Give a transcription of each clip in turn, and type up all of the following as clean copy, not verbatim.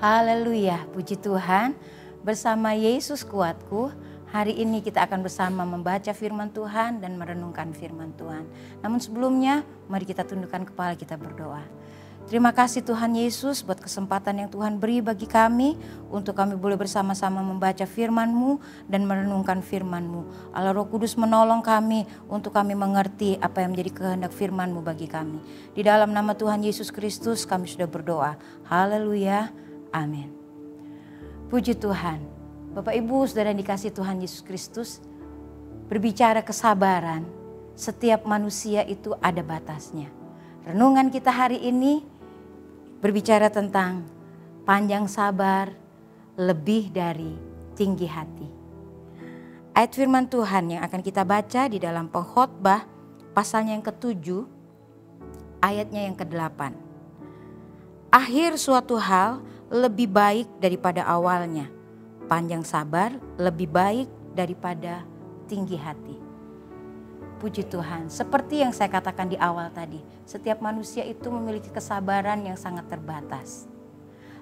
Haleluya, puji Tuhan. Bersama Yesus kuatku, hari ini kita akan bersama membaca firman Tuhan dan merenungkan firman Tuhan. Namun sebelumnya, mari kita tundukkan kepala, kita berdoa. Terima kasih Tuhan Yesus buat kesempatan yang Tuhan beri bagi kami untuk kami boleh bersama-sama membaca firman-Mu dan merenungkan firman-Mu. Allah Roh Kudus menolong kami untuk kami mengerti apa yang menjadi kehendak firman-Mu bagi kami. Di dalam nama Tuhan Yesus Kristus kami sudah berdoa. Haleluya. Amin. Puji Tuhan. Bapak Ibu Saudara yang dikasihi Tuhan Yesus Kristus, berbicara kesabaran, setiap manusia itu ada batasnya. Renungan kita hari ini berbicara tentang panjang sabar, lebih dari tinggi hati. Ayat firman Tuhan yang akan kita baca di dalam Pengkhotbah pasalnya yang ke-7, ayatnya yang ke-8. Akhir suatu hal lebih baik daripada awalnya. Panjang sabar lebih baik daripada tinggi hati. Puji Tuhan, seperti yang saya katakan di awal tadi, setiap manusia itu memiliki kesabaran yang sangat terbatas.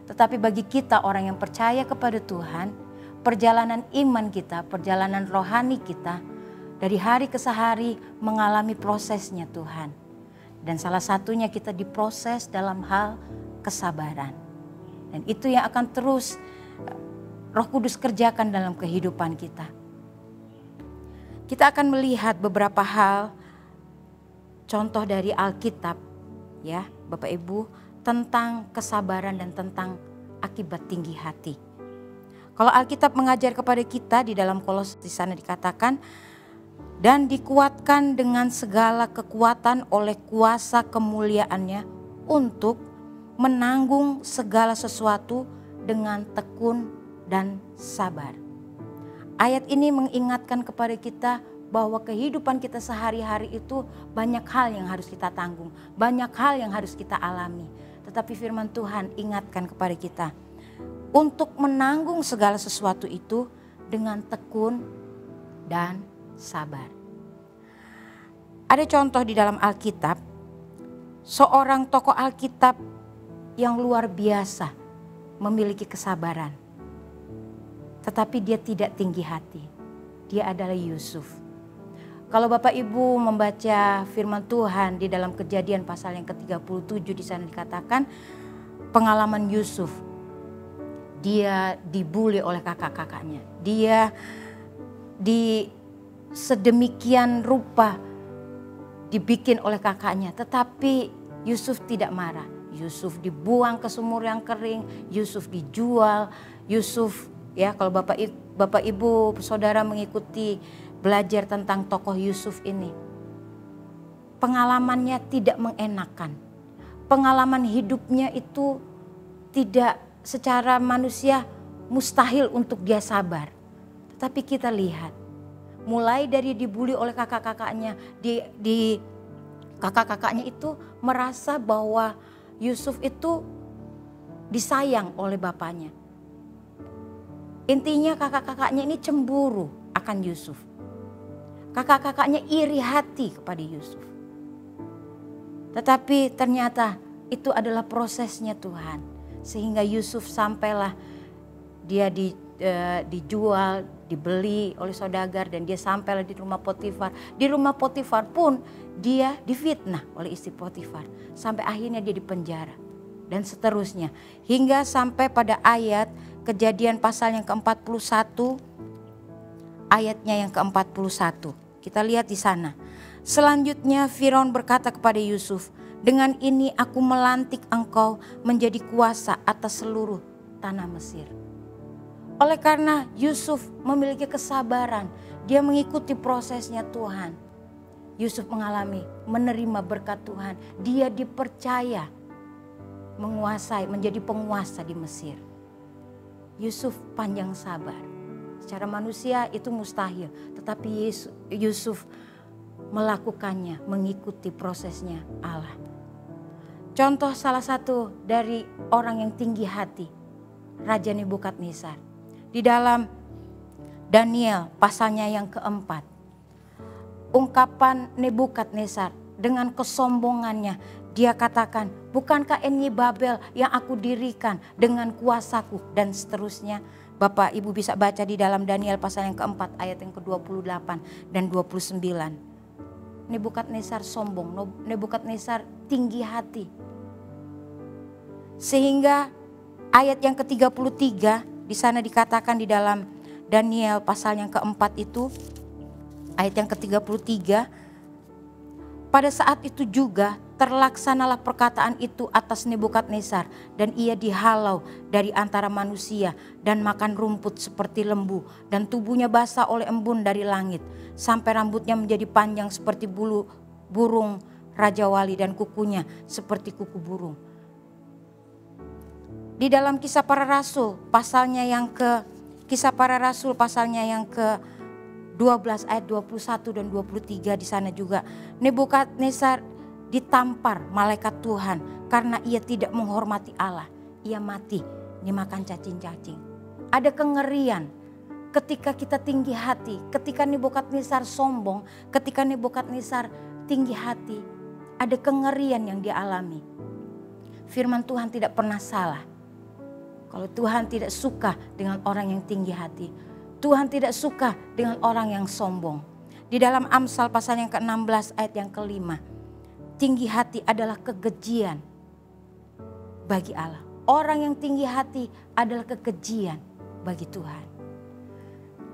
Tetapi bagi kita orang yang percaya kepada Tuhan, perjalanan iman kita, perjalanan rohani kita, dari hari ke hari mengalami prosesnya Tuhan. Dan salah satunya kita diproses dalam hal kesabaran. Dan itu yang akan terus Roh Kudus kerjakan dalam kehidupan kita. Kita akan melihat beberapa hal contoh dari Alkitab ya Bapak Ibu tentang kesabaran dan tentang akibat tinggi hati. Kalau Alkitab mengajar kepada kita di dalam Kolose di sana dikatakan dan dikuatkan dengan segala kekuatan oleh kuasa kemuliaannya untuk menanggung segala sesuatu dengan tekun dan sabar. Ayat ini mengingatkan kepada kita bahwa kehidupan kita sehari-hari itu banyak hal yang harus kita tanggung, banyak hal yang harus kita alami. Tetapi firman Tuhan ingatkan kepada kita untuk menanggung segala sesuatu itu dengan tekun dan sabar. Ada contoh di dalam Alkitab, seorang tokoh Alkitab yang luar biasa memiliki kesabaran. Tetapi dia tidak tinggi hati. Dia adalah Yusuf. Kalau Bapak Ibu membaca firman Tuhan di dalam Kejadian pasal yang ke-37 di sana dikatakan pengalaman Yusuf. Dia dibuli oleh kakak-kakaknya. Dia sedemikian rupa dibikin oleh kakaknya. Tetapi Yusuf tidak marah. Yusuf dibuang ke sumur yang kering. Yusuf dijual. Yusuf ya, kalau Bapak Ibu Saudara mengikuti belajar tentang tokoh Yusuf ini, pengalamannya tidak mengenakan. Pengalaman hidupnya itu tidak secara manusia mustahil untuk dia sabar. Tetapi kita lihat, mulai dari dibully oleh kakak-kakaknya, kakak-kakaknya itu merasa bahwa Yusuf itu disayang oleh bapaknya. Intinya kakak-kakaknya ini cemburu akan Yusuf. Kakak-kakaknya iri hati kepada Yusuf. Tetapi ternyata itu adalah prosesnya Tuhan. Sehingga Yusuf sampailah dia dijual, dibeli oleh saudagar dan dia sampailah di rumah Potifar. Di rumah Potifar pun dia difitnah oleh istri Potifar. Sampai akhirnya dia dipenjara dan seterusnya. Hingga sampai pada ayat Kejadian pasal yang ke-41 ayatnya yang ke-41. Kita lihat di sana. Selanjutnya Firaun berkata kepada Yusuf, dengan ini aku melantik engkau menjadi kuasa atas seluruh tanah Mesir. Oleh karena Yusuf memiliki kesabaran, dia mengikuti prosesnya Tuhan. Yusuf mengalami menerima berkat Tuhan. Dia dipercaya menguasai, menjadi penguasa di Mesir. Yusuf panjang sabar. Secara manusia itu mustahil, tetapi Yusuf melakukannya, mengikuti prosesnya Allah. Contoh salah satu dari orang yang tinggi hati, Raja Nebukadnezar. Di dalam Daniel pasalnya yang ke-4, ungkapan Nebukadnezar dengan kesombongannya. Dia katakan, bukankah ini Babel yang aku dirikan dengan kuasaku, dan seterusnya. Bapak Ibu bisa baca di dalam Daniel pasal yang keempat ayat yang ke-28 dan 29. Nebukadnezar sombong, Nebukadnezar tinggi hati. Sehingga ayat yang ke-33 di sana dikatakan di dalam Daniel pasal yang keempat itu, ayat yang ke-33, pada saat itu juga terlaksanalah perkataan itu atas Nebukadnezar, dan ia dihalau dari antara manusia dan makan rumput seperti lembu, dan tubuhnya basah oleh embun dari langit, sampai rambutnya menjadi panjang seperti bulu burung Raja Wali dan kukunya seperti kuku burung. Di dalam Kisah Para Rasul pasalnya yang ke-12 ayat 21 dan 23 di sana juga Nebukadnezar ditampar malaikat Tuhan karena ia tidak menghormati Allah. Ia mati dimakan cacing-cacing. Ada kengerian ketika kita tinggi hati, ketika Nebukadnezar sombong, ketika Nebukadnezar tinggi hati, ada kengerian yang dia alami. Firman Tuhan tidak pernah salah. Kalau Tuhan tidak suka dengan orang yang tinggi hati, Tuhan tidak suka dengan orang yang sombong. Di dalam Amsal pasal yang ke-16 ayat yang ke-5, tinggi hati adalah kekejian bagi Allah. Orang yang tinggi hati adalah kekejian bagi Tuhan.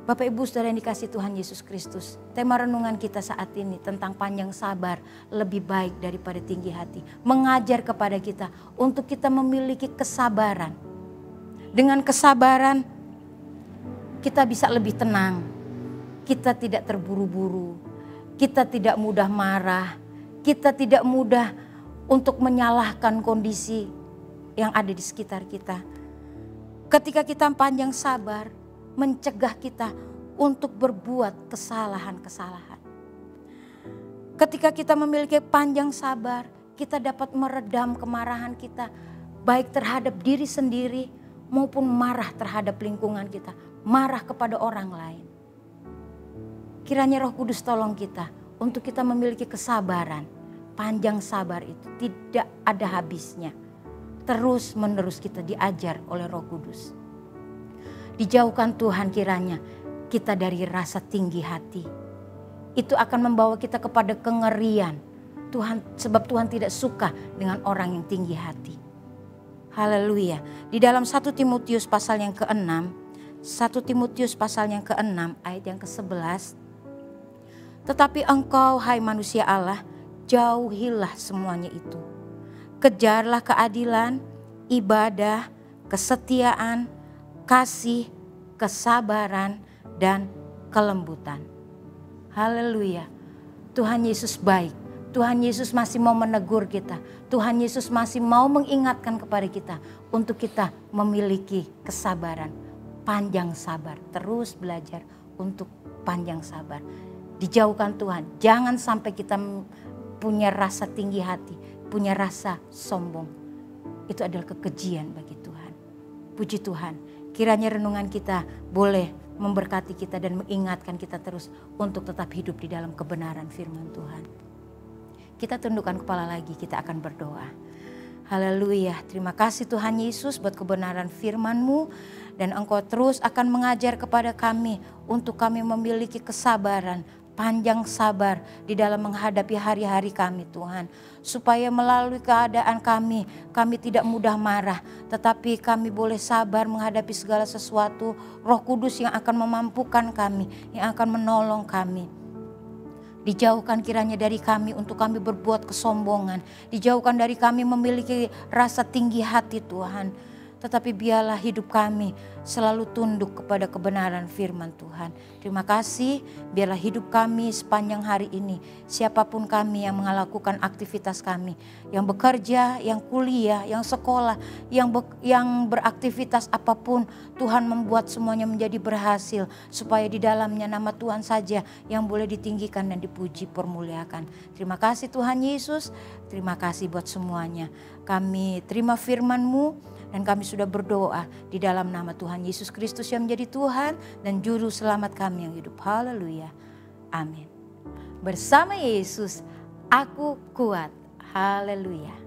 Bapak Ibu Saudara yang dikasihi Tuhan Yesus Kristus, tema renungan kita saat ini tentang panjang sabar lebih baik daripada tinggi hati. Mengajar kepada kita untuk kita memiliki kesabaran. Dengan kesabaran kita bisa lebih tenang. Kita tidak terburu-buru. Kita tidak mudah marah. Kita tidak mudah untuk menyalahkan kondisi yang ada di sekitar kita. Ketika kita panjang sabar, mencegah kita untuk berbuat kesalahan-kesalahan. Ketika kita memiliki panjang sabar, kita dapat meredam kemarahan kita, baik terhadap diri sendiri maupun marah terhadap lingkungan kita, marah kepada orang lain. Kiranya Roh Kudus tolong kita untuk kita memiliki kesabaran. Panjang sabar itu tidak ada habisnya. Terus menerus kita diajar oleh Roh Kudus. Dijauhkan Tuhan kiranya kita dari rasa tinggi hati. Itu akan membawa kita kepada kengerian. Sebab Tuhan tidak suka dengan orang yang tinggi hati. Haleluya. Di dalam 1 Timotius pasal yang ke-6, 1 Timotius pasal yang ke-6 ayat yang ke-11. Tetapi engkau hai manusia Allah, jauhilah semuanya itu. Kejarlah keadilan, ibadah, kesetiaan, kasih, kesabaran, dan kelembutan. Haleluya. Tuhan Yesus baik. Tuhan Yesus masih mau menegur kita. Tuhan Yesus masih mau mengingatkan kepada kita untuk kita memiliki kesabaran. Panjang sabar. Terus belajar untuk panjang sabar. Dijauhkan Tuhan. Jangan sampai kita punya rasa tinggi hati, punya rasa sombong. Itu adalah kekejian bagi Tuhan. Puji Tuhan, kiranya renungan kita boleh memberkati kita dan mengingatkan kita terus untuk tetap hidup di dalam kebenaran firman Tuhan. Kita tundukkan kepala lagi, kita akan berdoa. Haleluya, terima kasih Tuhan Yesus buat kebenaran firman-Mu. Dan Engkau terus akan mengajar kepada kami untuk kami memiliki kesabaran, panjang sabar di dalam menghadapi hari-hari kami Tuhan. Supaya melalui keadaan kami tidak mudah marah. Tetapi kami boleh sabar menghadapi segala sesuatu. Roh Kudus yang akan memampukan kami, yang akan menolong kami. Dijauhkan kiranya dari kami untuk kami berbuat kesombongan. Dijauhkan dari kami memiliki rasa tinggi hati Tuhan. Tetapi biarlah hidup kami selalu tunduk kepada kebenaran firman Tuhan. Terima kasih, biarlah hidup kami sepanjang hari ini. Siapapun kami yang melakukan aktivitas kami. Yang bekerja, yang kuliah, yang sekolah, yang beraktivitas apapun. Tuhan membuat semuanya menjadi berhasil. Supaya di dalamnya nama Tuhan saja yang boleh ditinggikan dan dipuji, permuliakan. Terima kasih Tuhan Yesus, terima kasih buat semuanya. Kami terima firman-Mu. Dan kami sudah berdoa di dalam nama Tuhan Yesus Kristus yang menjadi Tuhan dan Juru Selamat kami yang hidup. Haleluya. Amin. Bersama Yesus Aku kuat. Haleluya.